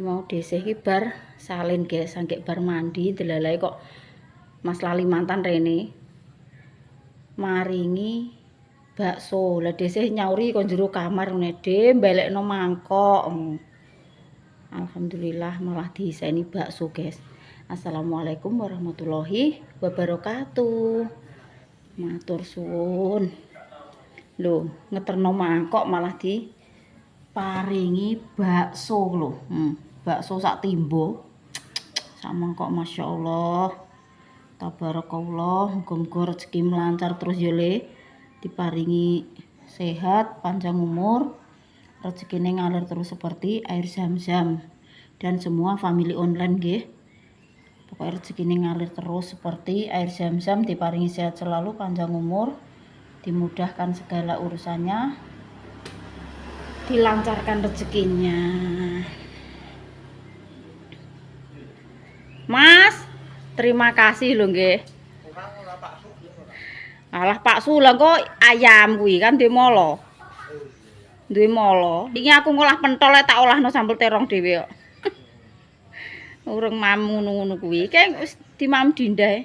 mau dhisih iki bar salin guys, angge bar mandi delalae kok Mas lali mantan rene maringi bakso. Lah dhisih nyauri kok jero kamar ngene de mbalekno mangkok. Alhamdulillah malah diseni bakso guys. Assalamualaikum warahmatullahi wabarakatuh. Matur suwun. Lho, ngeterno mangkok malah diparingi bakso lho. Bakso sak timbo. Sak mangkok Masya Allah. Tabarakallah, muga-muga rezeki melancar terus ya Le. Diparingi sehat, panjang umur. Rezekine ngalir terus seperti air zam-zam. Dan semua family online nggih. Pokoknya rezekine ngalir terus seperti air zam-zam, diparingi sehat selalu, panjang umur, dimudahkan segala urusannya, dilancarkan rezekinya. Mas, terima kasih lho nggih. Alah Pak Su lah kok ayam kuwi kan duwe molo. Duwe molo. Iki aku ngolah pentol tak olahno sambel terong dhewe kok. Urung mam ngono-ngono kuwi. Kayak wis dimam Dinda.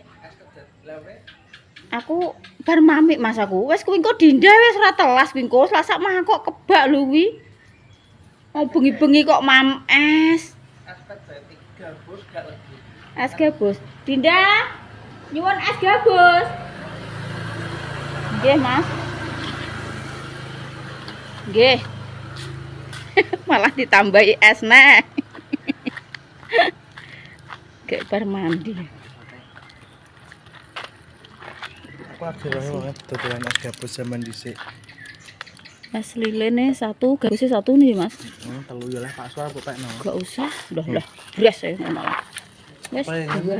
Aku bar mamik Mas aku. Wis kuwi engko Dinda wis ora telas kuwi engko slasak mangkok kebak lho kuwi. Mau bengi-bengi kok mam es. Es gabus. Dinda, nyuwun es gabus. Nggih, Mas. Nggih. Malah ditambahi es nek. Kayak bar mandi. Aku lagi banget dodolan es gabus zaman dhisik. Es lilene satu, gabusnya satu nih, Mas. Telu ya lah Pak Suar kok pekno. Gak usah, udah beres ya malah. Wes Paling juga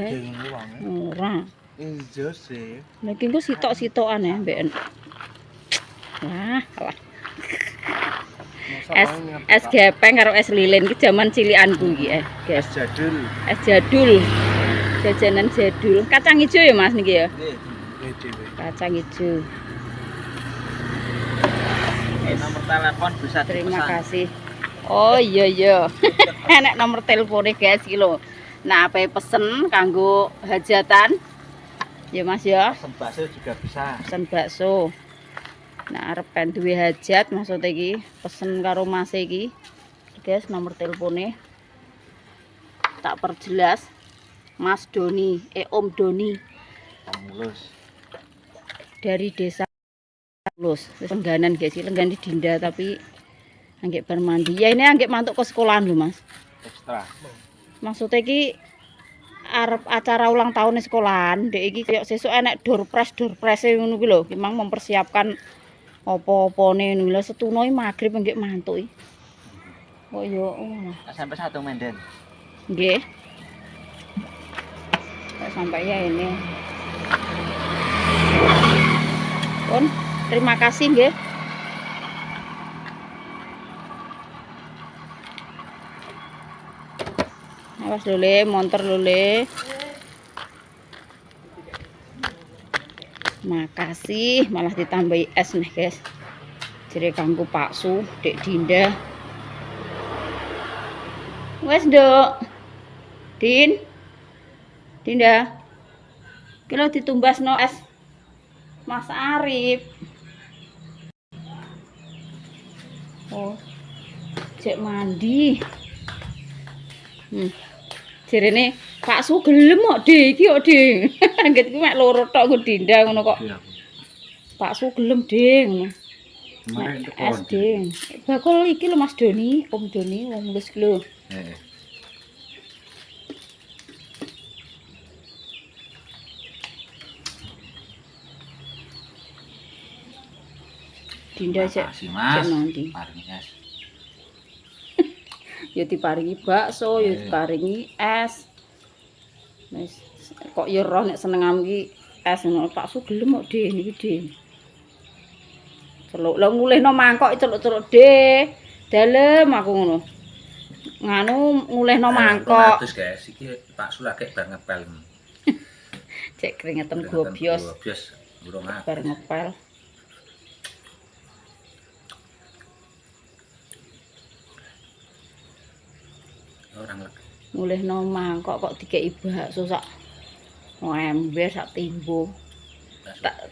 ora. Ijo sih. Lagi engko sitok-sitokan ya, mbek. Wah, alah. Es gepeng karo es lilin ki jaman cilikanku iki guys. Es jadul. Es jadul. Jajanan jadul. Kacang hijau ya Mas niki ya? Nggih, kacang hijau. Nomor telepon bisa terima kasih. Oh iya. Enek nomor teleponnya guys iki lho. Nah, apa pesen kanggo hajatan? Ya Mas ya. Pesen bakso juga bisa. Pesen bakso. Nah, arep pengen duwe hajat maksudnya iki, pesen karo Mas iki. Guys, nomor teleponnya tak perjelas. Mas Doni, Om Doni. Mulus. Dari desa Mulus. Lengganan guys, lenggan di Dinda tapi anggek bar mandi. Ya ini anggek mantuk ke sekolahan lho, Mas. Ekstra. Maksudnya iki arep acara ulang tahun sekolahan, dek iki kayak sesuk enek door prize ngono kuwi lho. Memang mempersiapkan apa-apane ngono lho, setuno iki magrib nggih mantuk iki. Kok yo Sampai 1 menden. nggih. Sampai ya ini. Pun terima kasih nggih. Awas lho montor lho makasih malah ditambahi es nih guys. Jadi kanggo Pak Su, Dek Dinda. Wes Nduk. Dinda. Kilo ditumbasno es Mas Arif. Oh. Cek mandi. Jerene Pak Su gelem kok Dik iki kok Dik. Angget ku mek loro tok ku Dinda ngono kok. Pak Su gelem Dik ngono. Es Dik. Bakul iki lho Mas Doni, Om Doni wong mulus ki lho. Heeh. Dinda cek mandi. Ya diparingi bakso, ya diparingi es. Wis kok ya roh nek senengam iki es ngono. Pak Su gelem kok Dik niki Dik. Celuk lho ngulehno mangkok celuk-celuk Dik. Dalem aku ngono. Nganu ngulehno mangkok. Terus guys, iki Pak Su lagi bar ngepel. Cek keringetan gobios. Gobios burung bar ngepel. Orang lagi. Mulihno mangkok kok dikeki bakso sak ember sak timbo.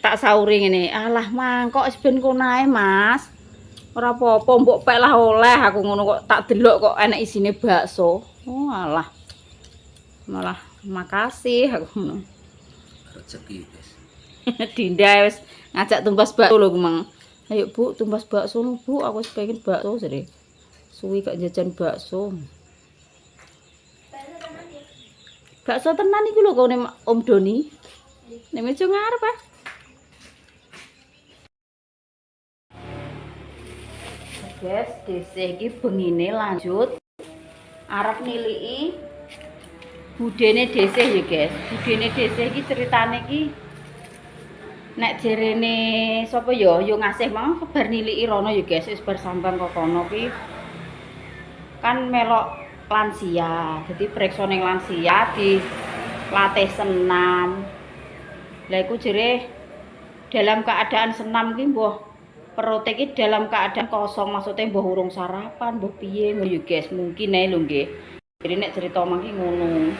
Tak sauri ngene. Alah mangkok wis ben kono ae, Mas. Ora apa-apa mbok pek lah oleh aku ngono kok tak delok kok enek isine bakso. Oh alah. Malah makasih aku ngono. Rezeki, guys. Dinda wis ngajak tumbas bakso lho, Mang. Ayo Bu, tumbas bakso lho, Bu. Aku wis pengen bakso jare. Suwi gak jajan bakso. Bakso tenan iku lho kene Om Doni. Nek meja ngarep ah. Guys, dhisik iki bengine lanjut arep niliki budene dhisik ya, guys. Budene dhisik iki ceritane iki nek jerene sapa ya ngasih mang bar niliki rono ya, guys. Wis bar sambang kok kono ki kan melok lansia. Jadi periksa ning lansia dilatih senam. Lah iku jere dalam keadaan senam ki mbuh perut iki dalam keadaan kosong, maksudnya mbah urung sarapan, mbah piye ngono ya guys, mungkin ae lho nggih. Jadi nek cerita mangki ngono.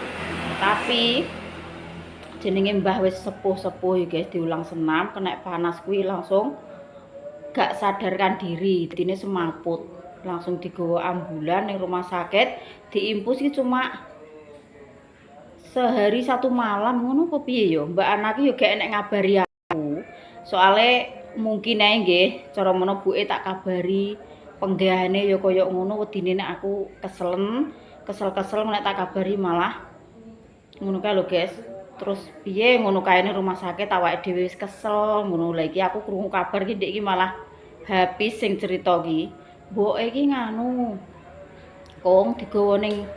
Tapi jenenge mbah wis sepuh-sepuh ya guys, diulang senam kena panas kuwi langsung gak sadarkan diri, dine semaput. Langsung digawa ambulan ning rumah sakit, diimpus iki cuma sehari satu malam ngono apa piye ya. Mbak anak iki yo gak enek ngabari aku. Soale mungkin ae nggih cara mono buke tak kabari penggahane ya kaya ngono wedine nek aku kesel-kesel nek tak kabari malah ngono kae lho guys. Terus piye ngono kaene rumah sakit awake dhewe wis kesel ngono. Lah iki aku krungu kabar iki ndek iki malah habis sing cerita iki. Mboke iki nganu kong digawa ning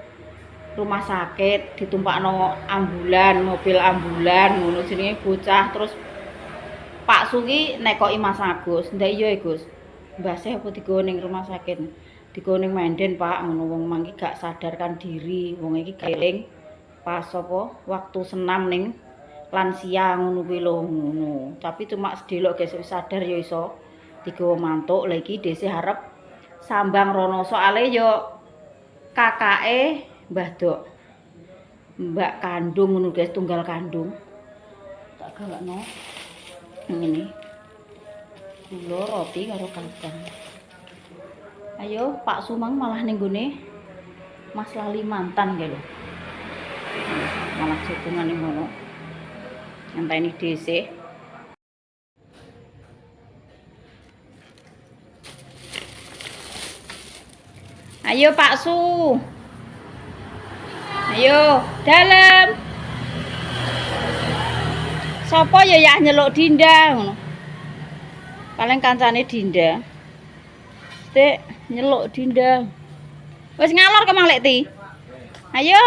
rumah sakit ditumpakno ambulan, mobil ambulan ngono jenenge bocah. Terus Pak Suki nekoki Mas Agus, ndak iya Gus. Mbah Seh apa digawa ning rumah sakit? Digawa ning Menden, Pak. Ngono wong mangki gak sadarkan diri. Wong iki keling pas apa waktu senam ning lansia ngono kuwi lho ngono. Tapi cuma sedelok guys wis sadar ya iso digawa mantuk. Lah iki dhisik arep sambang rono soale yo kakake Mbah Dok. Mbak kandung ngono guys, tunggal kandung. Tak galakno. Ini gula roti karo kacang. Ayo Pak Sumang malah ning gone Mas Lali mantan kae lho. Malah cekungan ning ngono. Ngenteni dhisik. Ayo Pak Su. Ayo, dalam. Sopo ya nyeluk Dinda ngono. Paling kancane Dinda. Dek, nyeluk Dinda. Wis ngalor ke Mang Lekti. Ayo.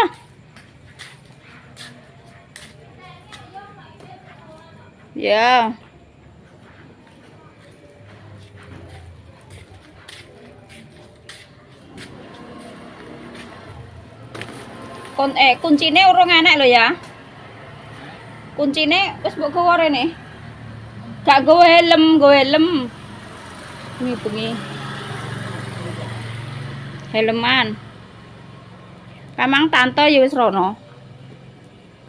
Ya. Kuncine urung enek lho ya. Kuncine wis mbok gawa rene. Gak gawa helm, gawa helm. Bengi. Helman. Kamang tante ya wis rono.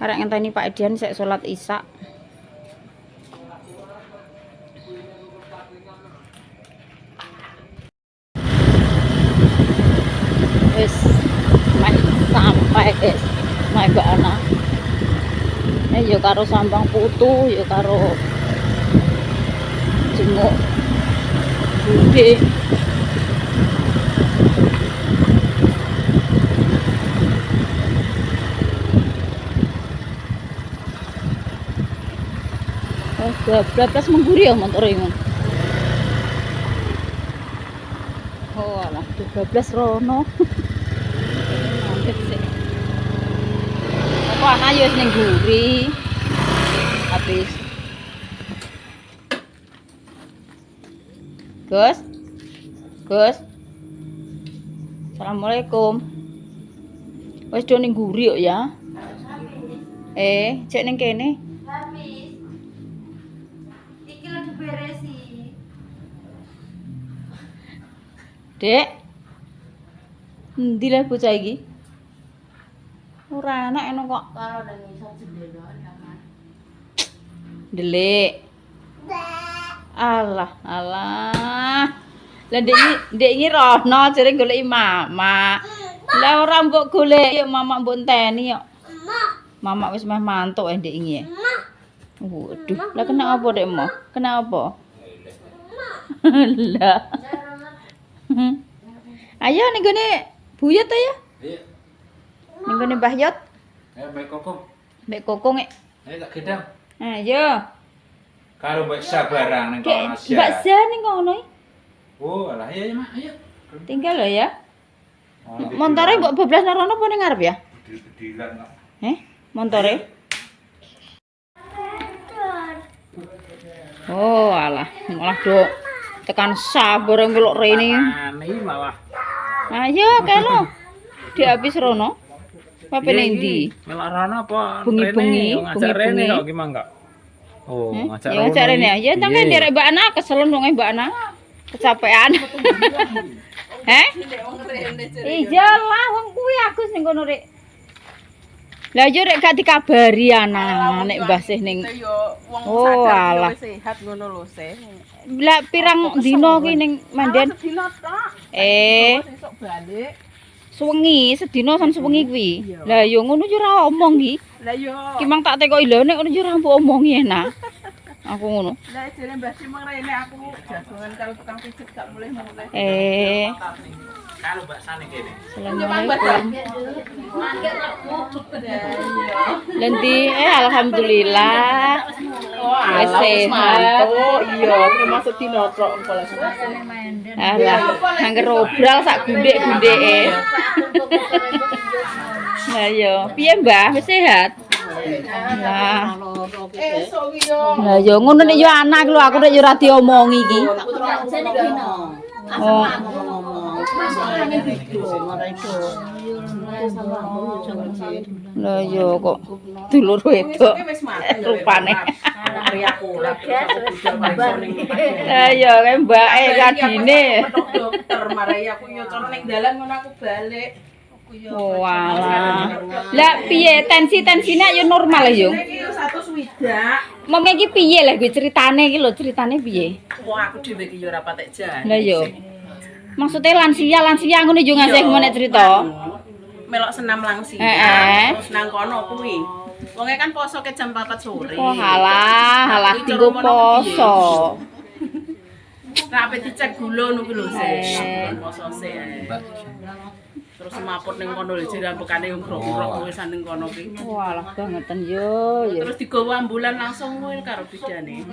Karek ngenteni Pak Edian sik salat Isya. Wis sampai guys. Mbak Ana. Ya karo sambang putu, ya karo jenguk bude. Berapa mengguri ya motor ini. Oh alah 12 rono. Mantep sih. Apa anak ya ning guri. Habis. Gus. Gus. Assalamualaikum. Wis do ning guri kok ya. Cek ning kene. Habis. Iki lagi beresi. Dek. Endi lah bocah iki? Ora enak eno kok. Kalau udah ngisor jendela nyaman. Delik. Alah, alah. Lah ndek iki rono jere goleki mama. Lah ora mbok golek yo mama mbok enteni yo. Mama wis meh mantuk ndek iki. Waduh, lah kena apa dek mo? Kena apa? Lah. Ayo ning gone buyut ayo. Iya. Ning gone Mbah Yot. Ayo Mbak Kokong. Mbek Kokong ek. Ayo tak gedang. Ayo. Kalau Mbak Sabarang nang Dek, kono Asia. Mbak Zah ning kono. Oh, alah ayo Mah, ayo. Tinggal lo ya. Montore mbok bablas nang rono apa ning ngarep ya? Bedil-bedilan kok. Montore. Oh, alah, malah do tekan sabar ngelok rene. Aneh malah. Ayo kelo. Di habis rono. Apa ning ndi? Melok rono apa? Bengi-bengi, ngajak bengi-bengi. Rene kok gimana enggak? Oh, ngajak Ya ngajak rene ya. Tangke nderek Mbak Ana keselen wong Mbak Ana. Kecapean. Iya lah wong kuwi Agus ning kono rek. Lah yo rek gak dikabari ana nek Mbah sih ning. Oh alah. Sehat ngono lho, Se. Lah pirang dina ki ning Manden? Sedina tok. Sesuk balik. Sewengi, sedina san sewengi kuwi. Lah yo ngono yo ora omong ki. Lah yo. Ki mang tak tekoki lho nek ngono yo ora mbok omongi enak. Aku ngono. Lah jare Mbah Simeng rene aku jagongan karo tukang pijet gak mulih-mulih. Kalau Mbak Sane kene. Assalamualaikum. Nanti alhamdulillah. Wis sehat. Iya, termasuk dina tok engko lah. Alah, angger obral sak gundek-gundeke. Lah yo, piye Mbah? Wis sehat? Lah. Esuk iki yo. Lah yo ngono nek yo anak lho, aku nek yo ora diomongi iki. Oh. Lah yo kok dulur wedok rupane. Lah yo kae mbake kadine. Dokter marai aku nyocor ning dalan ngono aku balik. Oh alah. Lah piye tensine yo normal yo. Iki 100 Mong iki piye lho gue ceritane iki lho, ceritane piye? Wong aku dhewe iki yo ora patek jan. Lah yo. Maksudnya lansia ngono yo ngasih ngono cerita. Melok senam langsia. Terus nang kono kuwi. Wonge kan poso ke jam 4 sore. Oh halah tinggo poso. Nah, ape dicek gula niku lho, poso se. Terus semaput ning kono lho jiran bekane ngrok-ngrok wis ning kono ki. Walah bangeten yo. Terus digawa ambulan langsung wil karo bidane.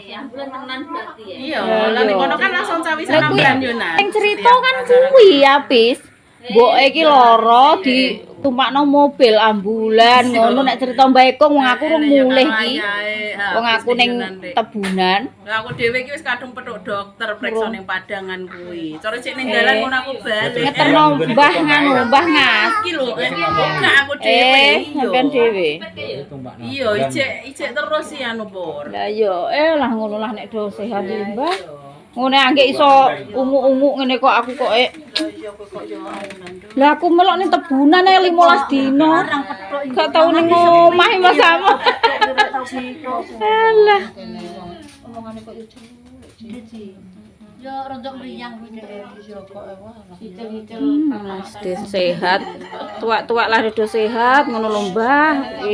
Ambulan tenan berarti ya. Iya, lah ning kono kan langsung cawisan ambulan yo nah. Sing cerita kan kuwi apis. Mboke iki lara ditumpakno mobil ambulan ngono nek cerita Mbak Eko wong aku rung mulih iki. Wong aku ning Tebunan. Lah aku dhewe iki wis kadung petuk dokter preksa ning Padangan kuwi. Cara cek ning dalan ngono aku balik. Ngeterno Mbah nganu, Mbah Ngas. Iki lho, enggak aku dhewe sampean dhewe. Iya, ijek terus sih anu Pur. Lah yo, lah ngono lah nek do sehat iki, Mbah. Ngene angge iso ungu-ungu ngene kok aku kok Lah aku melok ning Tebunan 15 dina. Gak tau ning omah Mas sama. Alah. Omongane kok yo cilik. Yo rodok mriyang kuwi Mesti sehat. Tuak-tuak lah do sehat ngono lho Mbah.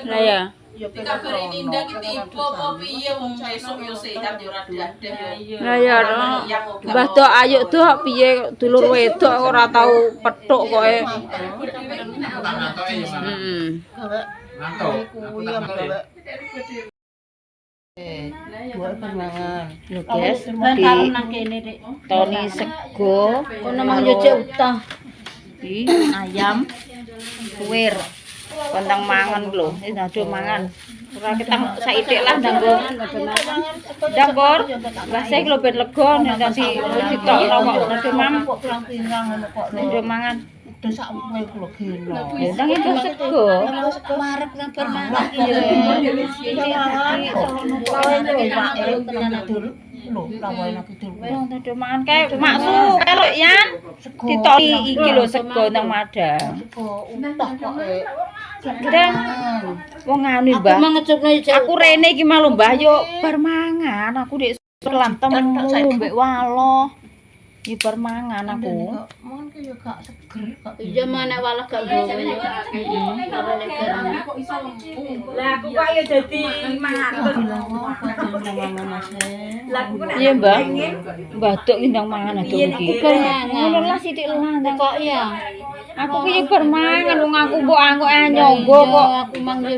Lah ya. Dikabari Ninda ki tiba apa piye wong esuk yo sehat yo ora dadah yo. Lah ya Mbah Dok ayo Dok piye dulur wedok ora tau petuk kok Lho guys, di Tony sego, kono mang yo cek utah. Iki ayam suwir. Kontang mangan lho, wis ado mangan. Ora ketang saithik lah ndanggo. Dangkor. Lah sik lho ben lega nanti ditokno kok ado mang. Ado mangan. Udah sak kowe lho gelo. Ya ndang itu sego. Marep kabar mangan. Iya. Ini lho, rawain aku dulu. Wong tadi mangan kae maksu kalau yan ditoki iki lho sego nang Madang. Sego utuh kok. Ndang wong anu Mbah. Aku mangecupno Aku rene iki malu Mbah yo bar mangan aku dik lantemu mbek walo. Iki bar mangan aku. Mungkin yo gak seger kok. Iya mana walah gak gawe yo. Lah aku kok ya dadi mangan. Iya Mbah. Mbah Duk ndang mangan aduk iki. Ngono lah sithik lah Kok ya? Aku ki yo bar mangan wong aku mbok anggo nyonggo kok. Aku mang yo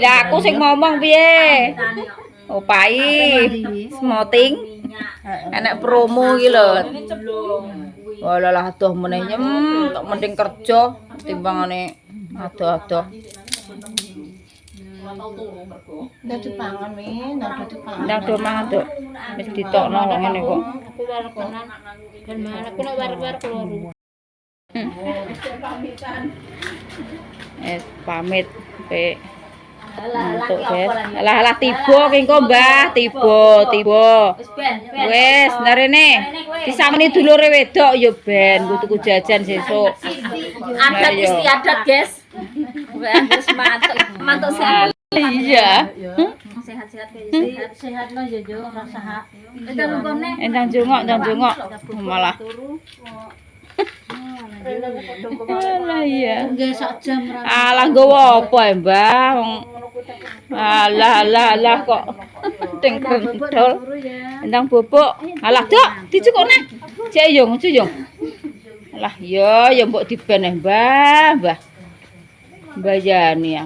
Lah aku sing ngomong piye? Opai, smoting, enak promo iki lho. Walah adoh meneh tok mending kerja timbangane adoh-adoh. dadi pangan men, dadi pangan. Ndang do mangan Duk. Wis ditokno kok ngene kok. Aku warek-warekan. Ben mana aku nek warek-warek keluar. Pamit pe. Untuk guys. Alah tiba ki engko Mbah, tiba. Wis narene disameni dulure wedok ya ben ku tuku jajan sesuk. Adat istiadat, guys. Wis mantuk sehat. Iya. Sehat-sehat Sehat lo yo yo rasa. Endang jongok, malah. Alah iya. Nggih sak jam ra. Alah nggowo apa Mbah? Wong alah kok ting bentol. Endang bobok. Alah Duk, dicukukne. Cek yo, Alah ya mbok diben Mbah. Mbah Yani ya.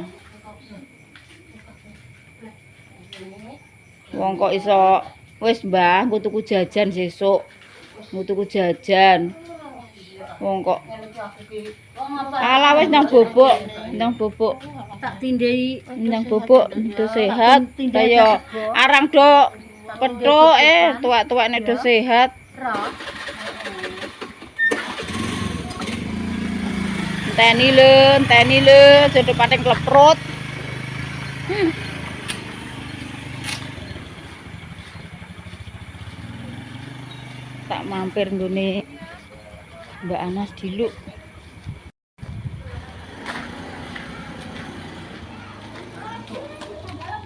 Wong kok iso wis Mbah, nggo tuku jajan sesuk. Nggo tuku jajan. Wong kok alah wis nang bobok. Tak tindai Nang bobok do sehat. Kaya arang do kethuk tuwek-tuwekne do sehat. Enteni lho, jodoh pating kleprut. Tak mampir nggone Mbak Anas dulu.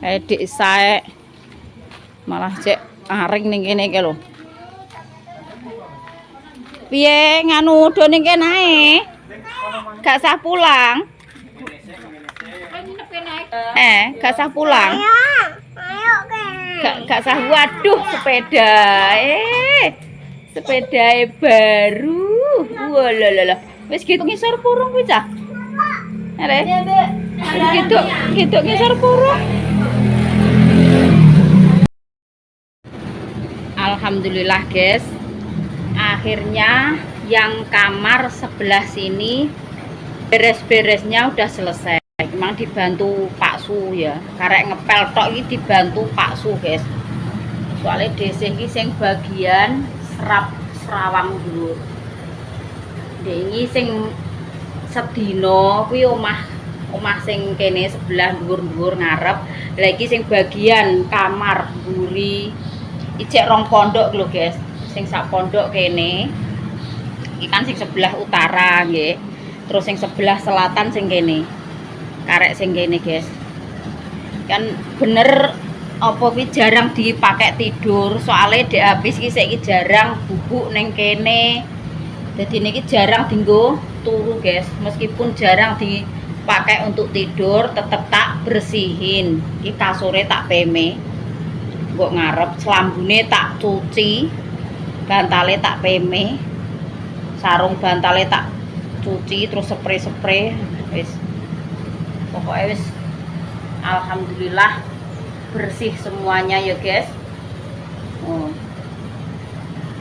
Dik sae malah cek aring ning kene iki lho. Piye nganu do ning kene ae? Gak sah pulang. Gak sah pulang. Gak sah. Waduh, sepeda. Sepedae baru. Walah. Wis gitu ngisor purung kuwi cah. Are. Gitu ngisor purung. Alhamdulillah guys. Akhirnya yang kamar sebelah sini beres-beresnya udah selesai. Emang dibantu Pak Su ya. Karek ngepel tok iki dibantu Pak Su guys. Soalnya DC iki sing bagian serawang dhuwur. Iki sing sedina kuwi omah sing kene sebelah dhuwur-dhuwur ngarep. Lah iki sing bagian kamar mburi. Ijek rong pondok lho guys. Sing sak pondok kene. Iki kan sing sebelah utara nggih. Terus sing sebelah selatan sing kene. Karek sing kene guys. Kan bener apa kuwi jarang dipakai tidur soalnya dek habis iki saiki jarang bubuk ning kene. Jadi niki jarang dienggo turu guys. Meskipun jarang dipakai untuk tidur tetep tak bersihin. Iki kasure tak peme. Mbok ngarep selambune tak cuci. Bantale tak peme. Sarung bantale tak cuci terus spray wis. Pokoknya wis alhamdulillah bersih semuanya ya guys.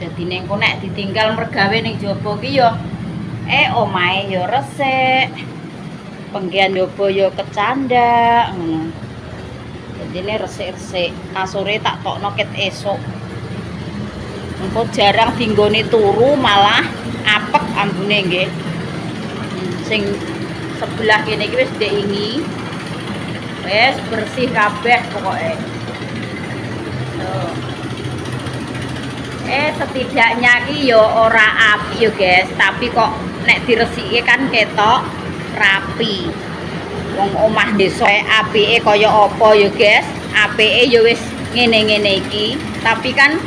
Jadi nengko nek ditinggal mergawe ning jaba ki ya omahe ya resik. Penggian jaba ya kecanda ngono. Jadi ini resik-resik. Kasure tak tokno ket esuk. Engko jarang dinggone turu malah apek ambune nggih. Sing sebelah kene iki wis ndek ingi. Wes bersih kabeh pokoknya. Tuh. Setidaknya ki yo ora api yo guys, tapi kok nek diresiki kan ketok rapi. Wong omah desa apike kaya apa yo guys? Apike yo wis ngene-ngene iki, tapi kan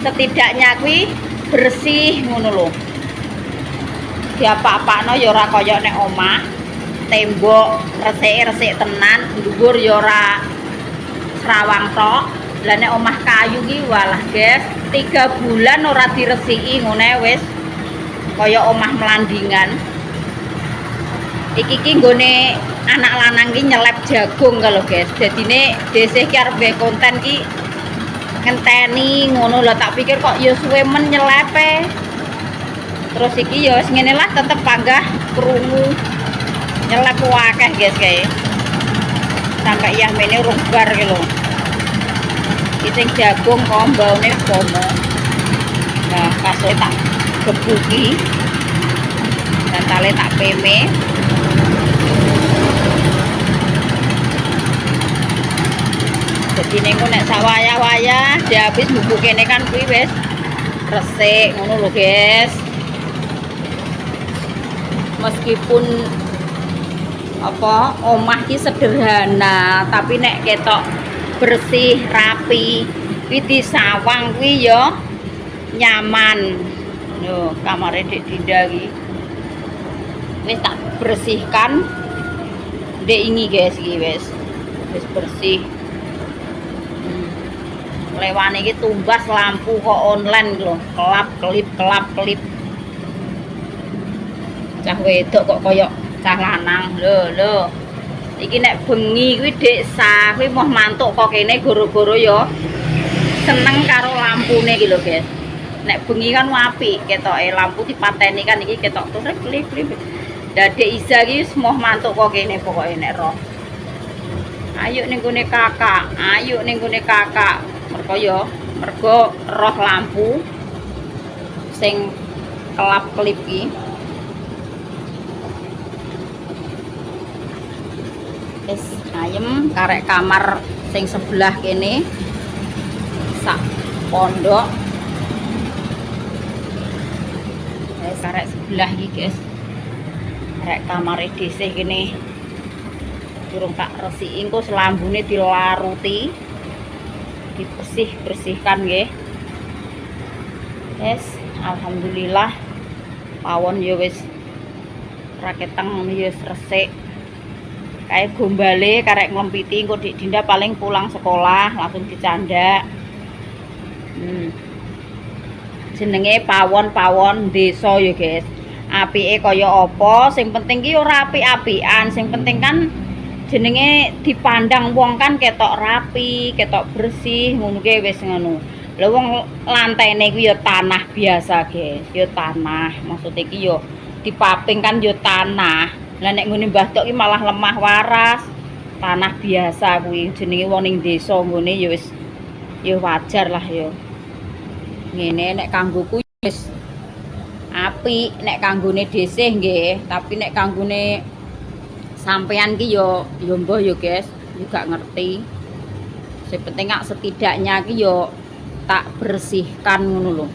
setidaknya kuwi bersih ngono lho. Diapa-apakno yo ora kaya nek omah. Tembok resik-resik tenan, dhuwur yo ora serawang tok. Lah nek omah kayu ki walah guys, 3 bulan ora diresiki ngene wis kaya omah melandingan. Iki ki nggone anak lanang ki nyelep jagung kalau guys. Dadine desih ki arep konten ki ngenteni ngono lho, tak pikir kok ya suwe men nyelepe. Terus iki ya wis ngene lah tetep panggah krungu nyelep akeh guys kae. Sampai ya mene rubar ki lho. Sing jagung kok mbaune kono. Nah, kasih tak gebuki. Dan tali tak peme. Jadi niku nek sawaya-waya dia habis bubuk kene kan kuwi wis resik ngono lho, guys. Meskipun apa omah ki sederhana, tapi nek ketok bersih rapi kuwi disawang kuwi ya nyaman. Lho, kamare Dik Dinda iki wis tak bersihkan. Dek ini guys iki wis bersih. Lewane iki tumbas lampu kok online lho, kelap-kelip. Cah wedok kok koyok cah lanang. Lho. Iki nek bengi kuwi desa kuwi moh mantuk kok kene goro-goro ya seneng karo lampune iki lho guys. Nek bengi kan apik ketoke lampu dipateni kan iki ketok turip klip. Dadek Iza iki wis moh mantuk kok kene pokoke nek roh. Ayo ning gone kakak, mergo roh lampu sing kelap-kelip iki. Wis ayem karek kamar sing sebelah kene sak pondok. Wis karek sebelah iki guys. Karek kamare dhisik kene durung tak resiki, engko selambune dilaruti, dibersihkan nggih. Wis alhamdulillah pawon ya wis raketeng ya wis resik. Kayak gombale karek nglempiti engko Dik Dinda paling pulang sekolah langsung dicandak. Jenenge pawon-pawon desa ya guys. Apike kaya apa, sing penting ki ora apik-apikan, sing penting kan jenenge dipandang wong kan ketok rapi, ketok bersih, ngono ki wis ngono. Lha wong lantene kuwi ya tanah biasa, guys. Ya tanah. Maksud iki ya dipaping kan ya tanah. Lah nek ngene Mbah Tok ki malah lemah waras. Tanah biasa kuwi jenenge wong ning desa nggone ya wis ya wajar lah ya. Ngene nek kanggoku wis apik, nek kanggone dhisih nggih, tapi nek kanggone sampean ki yo mbah yo guys, juga ngerti. Sing penting setidaknya ki yo tak bersihkan ngono lho.